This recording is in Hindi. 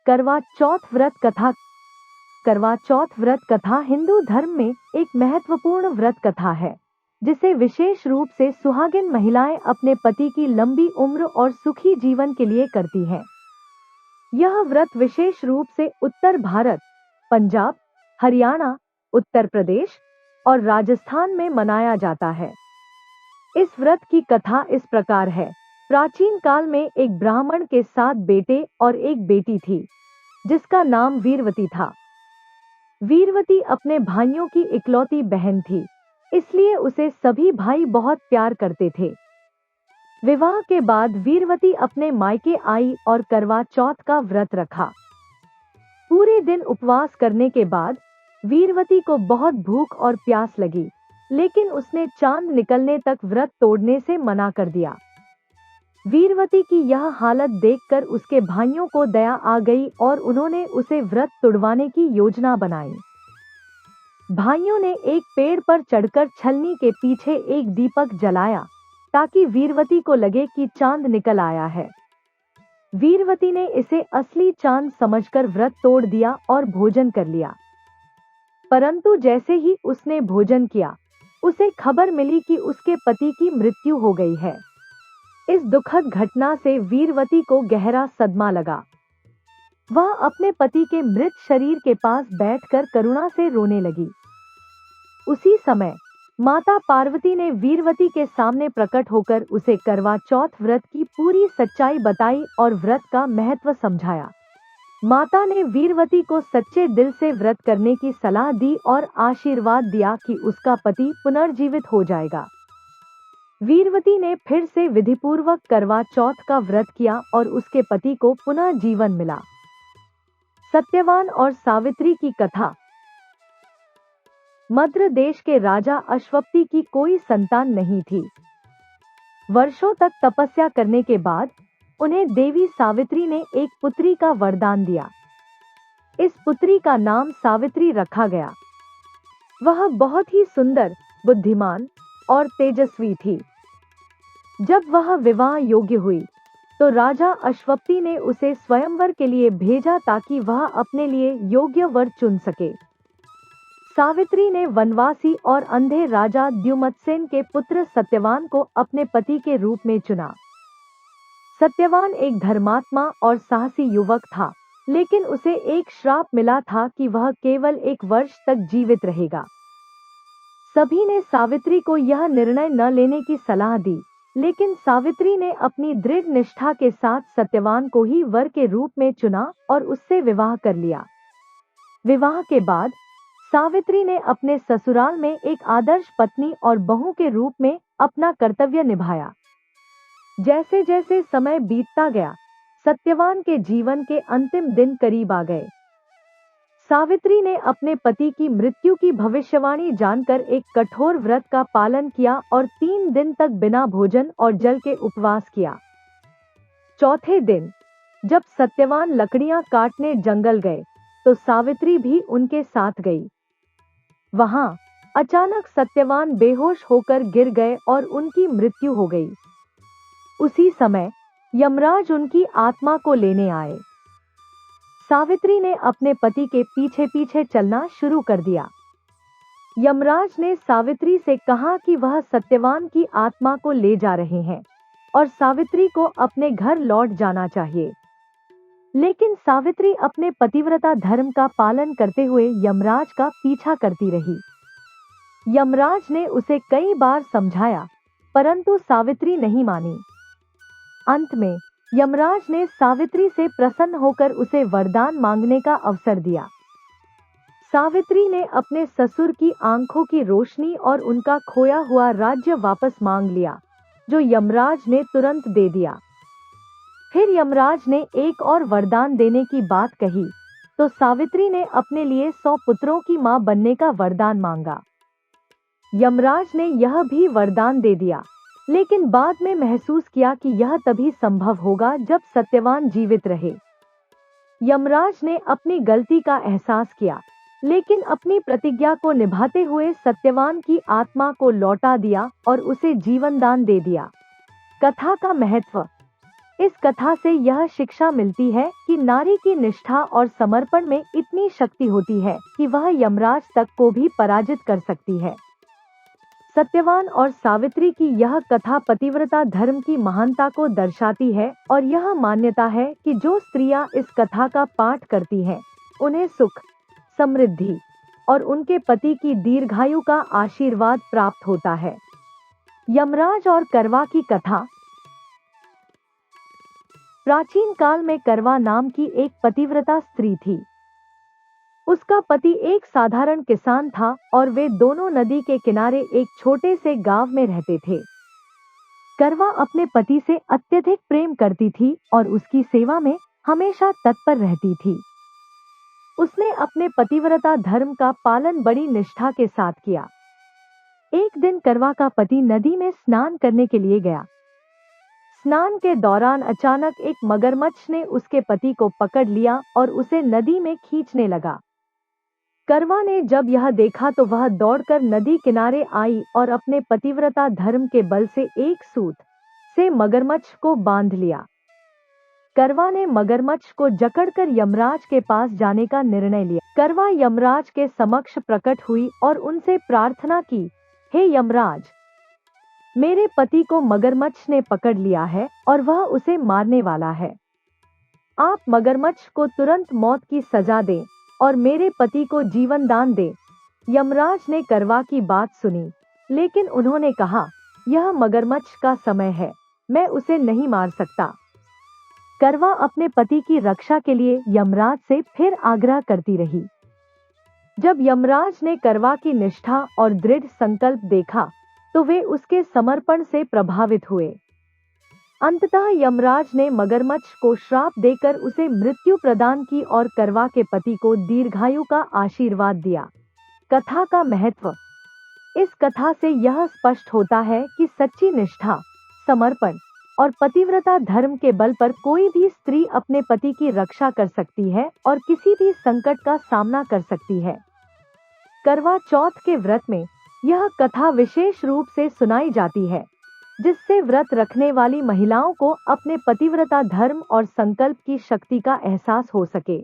करवा चौथ व्रत कथा। करवा चौथ व्रत कथा हिंदू धर्म में एक महत्वपूर्ण व्रत कथा है, जिसे विशेष रूप से सुहागिन महिलाएं अपने पति की लंबी उम्र और सुखी जीवन के लिए करती हैं। यह व्रत विशेष रूप से उत्तर भारत, पंजाब, हरियाणा, उत्तर प्रदेश और राजस्थान में मनाया जाता है। इस व्रत की कथा इस प्रकार है। प्राचीन काल में एक ब्राह्मण के 7 बेटे और एक बेटी थी, जिसका नाम वीरवती था। वीरवती अपने भाइयों की इकलौती बहन थी, इसलिए उसे सभी भाई बहुत प्यार करते थे। विवाह के बाद वीरवती अपने मायके आई और करवा चौथ का व्रत रखा। पूरे दिन उपवास करने के बाद वीरवती को बहुत भूख और प्यास लगी, लेकिन उसने चांद निकलने तक व्रत तोड़ने से मना कर दिया। वीरवती की यह हालत देखकर उसके भाइयों को दया आ गई और उन्होंने उसे व्रत तुड़वाने की योजना बनाई। भाइयों ने एक पेड़ पर चढ़कर छलनी के पीछे एक दीपक जलाया, ताकि वीरवती को लगे कि चांद निकल आया है। वीरवती ने इसे असली चांद समझकर व्रत तोड़ दिया और भोजन कर लिया। परंतु जैसे ही उसने भोजन किया, उसे खबर मिली कि उसके पति की मृत्यु हो गई है। इस दुखद घटना से वीरवती को गहरा सदमा लगा। वह अपने पति के मृत शरीर के पास बैठकर करुणा से रोने लगी। उसी समय माता पार्वती ने वीरवती के सामने प्रकट होकर उसे करवा चौथ व्रत की पूरी सच्चाई बताई और व्रत का महत्व समझाया। माता ने वीरवती को सच्चे दिल से व्रत करने की सलाह दी और आशीर्वाद दिया कि उसका पति पुनर्जीवित हो जाएगा। वीरवती ने फिर से विधिपूर्वक करवा चौथ का व्रत किया और उसके पति को पुनः जीवन मिला। सत्यवान और सावित्री की कथा। मद्र देश के राजा अश्वपति की कोई संतान नहीं थी। वर्षों तक तपस्या करने के बाद उन्हें देवी सावित्री ने एक पुत्री का वरदान दिया। इस पुत्री का नाम सावित्री रखा गया। वह बहुत ही सुंदर, बुद्धिमान और तेजस्वी थी। जब वह विवाह योग्य हुई, तो राजा अश्वपति ने उसे स्वयंवर के लिए भेजा ताकि वह अपने लिए योग्य वर चुन सके। सावित्री ने वनवासी और अंधे राजा द्युमत्सेन के पुत्र सत्यवान को अपने पति के रूप में चुना। सत्यवान एक धर्मात्मा और साहसी युवक था, लेकिन उसे एक श्राप मिला था कि वह केवल 1 वर्ष तक जीवित रहेगा। सभी ने सावित्री को यह निर्णय न लेने की सलाह दी, लेकिन सावित्री ने अपनी दृढ़ निष्ठा के साथ सत्यवान को ही वर के रूप में चुना और उससे विवाह कर लिया। विवाह के बाद सावित्री ने अपने ससुराल में एक आदर्श पत्नी और बहू के रूप में अपना कर्तव्य निभाया। जैसे जैसे समय बीतता गया, सत्यवान के जीवन के अंतिम दिन करीब आ गए। सावित्री ने अपने पति की मृत्यु की भविष्यवाणी जानकर एक कठोर व्रत का पालन किया और 3 दिन तक बिना भोजन और जल के उपवास किया। चौथे दिन जब सत्यवान लकड़ियां काटने जंगल गए, तो सावित्री भी उनके साथ गई। वहां अचानक सत्यवान बेहोश होकर गिर गए और उनकी मृत्यु हो गई। उसी समय यमराज उनकी आत्मा को लेने आए। सावित्री ने अपने पति के पीछे पीछे चलना शुरू कर दिया। यमराज ने सावित्री से कहा कि वह सत्यवान की आत्मा को ले जा रहे हैं और सावित्री को अपने घर लौट जाना चाहिए। लेकिन सावित्री अपने पतिव्रता धर्म का पालन करते हुए यमराज का पीछा करती रही। यमराज ने उसे कई बार समझाया, परंतु सावित्री नहीं मानी। अंत में यमराज ने सावित्री से प्रसन्न होकर उसे वरदान मांगने का अवसर दिया। सावित्री ने अपने ससुर की आंखों की रोशनी और उनका खोया हुआ राज्य वापस मांग लिया, जो यमराज ने तुरंत दे दिया। फिर यमराज ने एक और वरदान देने की बात कही, तो सावित्री ने अपने लिए 100 पुत्रों की मां बनने का वरदान मांगा। यमराज ने यह भी वरदान दे दिया, लेकिन बाद में महसूस किया कि यह तभी संभव होगा जब सत्यवान जीवित रहे। यमराज ने अपनी गलती का एहसास किया, लेकिन अपनी प्रतिज्ञा को निभाते हुए सत्यवान की आत्मा को लौटा दिया और उसे जीवनदान दे दिया। कथा का महत्व। इस कथा से यह शिक्षा मिलती है कि नारी की निष्ठा और समर्पण में इतनी शक्ति होती है कि वह यमराज तक को भी पराजित कर सकती है। सत्यवान और सावित्री की यह कथा पतिव्रता धर्म की महानता को दर्शाती है और यह मान्यता है कि जो स्त्रियां इस कथा का पाठ करती हैं, उन्हें सुख, समृद्धि और उनके पति की दीर्घायु का आशीर्वाद प्राप्त होता है। यमराज और करवा की कथा। प्राचीन काल में करवा नाम की एक पतिव्रता स्त्री थी। उसका पति एक साधारण किसान था और वे दोनों नदी के किनारे एक छोटे से गांव में रहते थे। करवा अपने पति से अत्यधिक प्रेम करती थी और उसकी सेवा में हमेशा तत्पर रहती थी। उसने अपने पतिव्रता धर्म का पालन बड़ी निष्ठा के साथ किया। एक दिन करवा का पति नदी में स्नान करने के लिए गया। स्नान के दौरान अचानक एक मगरमच्छ ने उसके पति को पकड़ लिया और उसे नदी में खींचने लगा। करवा ने जब यह देखा तो वह दौड़कर नदी किनारे आई और अपने पतिव्रता धर्म के बल से एक सूत से मगरमच्छ को बांध लिया। करवा ने मगरमच्छ को जकड़कर यमराज के पास जाने का निर्णय लिया। करवा यमराज के समक्ष प्रकट हुई और उनसे प्रार्थना की, हे यमराज, मेरे पति को मगरमच्छ ने पकड़ लिया है और वह उसे मारने वाला है। आप मगरमच्छ को तुरंत मौत की सजा दें और मेरे पति को जीवन दान दें। यमराज ने करवा की बात सुनी, लेकिन उन्होंने कहा, यह मगरमच्छ का समय है, मैं उसे नहीं मार सकता। करवा अपने पति की रक्षा के लिए यमराज से फिर आग्रह करती रही। जब यमराज ने करवा की निष्ठा और दृढ़ संकल्प देखा तो वे उसके समर्पण से प्रभावित हुए। अंततः यमराज ने मगरमच्छ को श्राप देकर उसे मृत्यु प्रदान की और करवा के पति को दीर्घायु का आशीर्वाद दिया। कथा का महत्व। इस कथा से यह स्पष्ट होता है कि सच्ची निष्ठा, समर्पण और पतिव्रता धर्म के बल पर कोई भी स्त्री अपने पति की रक्षा कर सकती है और किसी भी संकट का सामना कर सकती है। करवा चौथ के व्रत में यह कथा विशेष रूप से सुनाई जाती है, जिससे व्रत रखने वाली महिलाओं को अपने पतिव्रता धर्म और संकल्प की शक्ति का एहसास हो सके।